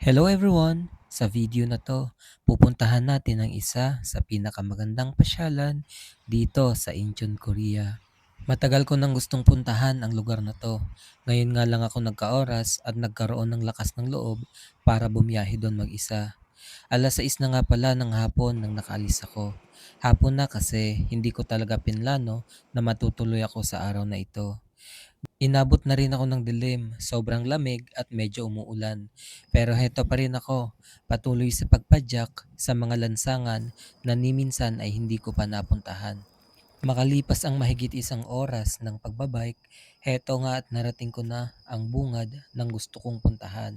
Hello everyone! Sa video na to, pupuntahan natin ang isa sa pinakamagandang pasyalan dito sa Incheon, Korea. Matagal ko nang gustong puntahan ang lugar na to. Ngayon nga lang ako nagkaoras at nagkaroon ng lakas ng loob para bumiyahe doon mag-isa. Alas 6 na nga pala ng hapon nang nakaalis ako. Hapon na kasi hindi ko talaga pinlano na matutuloy ako sa araw na ito. Inabot na rin ako ng dilim, sobrang lamig at medyo umuulan. Pero heto pa rin ako, patuloy sa pagpadyak sa mga lansangan na ni minsan ay hindi ko pa napuntahan. Makalipas ang mahigit isang oras ng pagbabike, heto nga at narating ko na ang bungad ng gusto kong puntahan.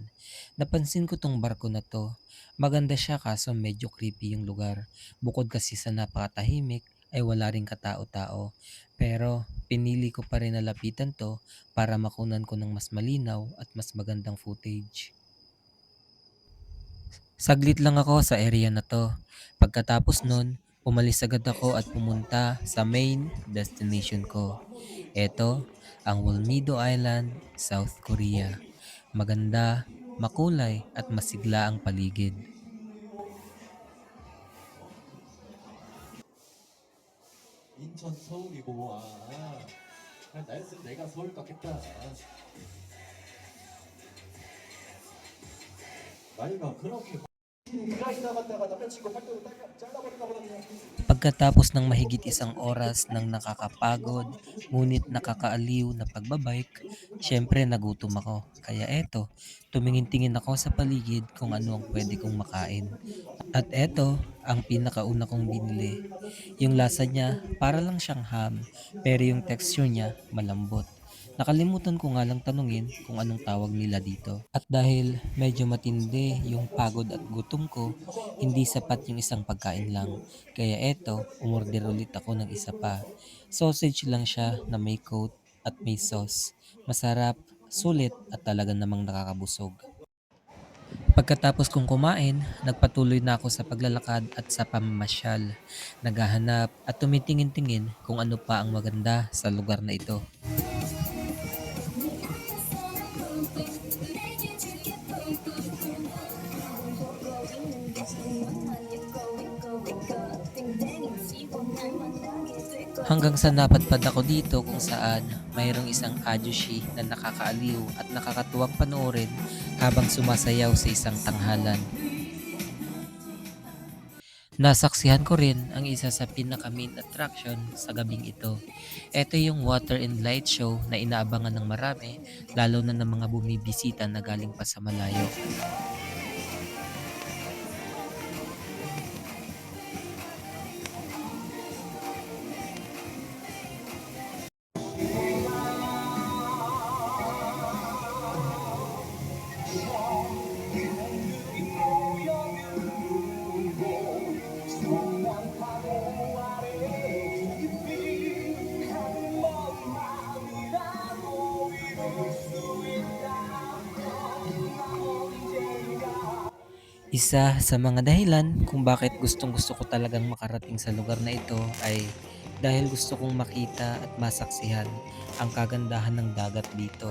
Napansin ko tong barko na to. Maganda siya kaso medyo creepy yung lugar. Bukod kasi sa napakatahimik, ay wala ring katao-tao. Pero pinili ko pa rin na lapitan to para makunan ko ng mas malinaw at mas magandang footage. Saglit lang ako sa area na to. Pagkatapos nun, umalis agad ako at pumunta sa main destination ko. Eto, ang Wolmido Island, South Korea. Maganda, makulay at masigla ang paligid. 인천 서울이고 그냥 나였으면 내가 서울 갔겠다. 나이가 그렇게 우크라이나 갔다가 남자친구 팔뚝을 잘라버리나 보다 그냥. Pagkatapos ng mahigit isang oras ng nakakapagod, ngunit nakakaaliw na pagbabike, syempre nagutom ako. Kaya eto, tumingin-tingin ako sa paligid kung ano ang pwede kong makain. At eto, ang pinakauna kong binili. Yung lasa niya, para lang siyang ham, pero yung texture niya, malambot. Nakalimutan ko nga lang tanungin kung anong tawag nila dito. At dahil medyo matindi yung pagod at gutom ko, hindi sapat yung isang pagkain lang. Kaya eto, umorder ulit ako ng isa pa. Sausage lang siya na may coat at may sauce. Masarap, sulit at talaga namang nakakabusog. Pagkatapos kong kumain, nagpatuloy na ako sa paglalakad at sa pamamasyal. Naghahanap at tumitingin-tingin kung ano pa ang maganda sa lugar na ito. Hanggang sa napadpad ako dito kung saan mayroong isang ajushi na nakakaaliw at nakakatuwang panoorin habang sumasayaw sa isang tanghalan. Nasaksihan ko rin ang isa sa pinaka-main attraction sa gabing ito. Ito yung water and light show na inaabangan ng marami, lalo na ng mga bumibisita na galing pa sa malayo. Isa sa mga dahilan kung bakit gustong gusto ko talagang makarating sa lugar na ito ay dahil gusto kong makita at masaksihan ang kagandahan ng dagat dito.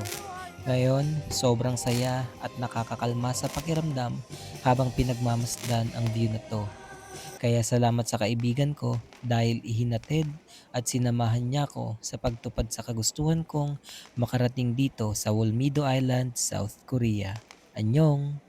Ngayon, sobrang saya at nakakakalma sa pakiramdam habang pinagmamasdan ang view na to. Kaya salamat sa kaibigan ko dahil ihinatid at sinamahan niya ako sa pagtupad sa kagustuhan kong makarating dito sa Wolmido Island, South Korea. Anyong!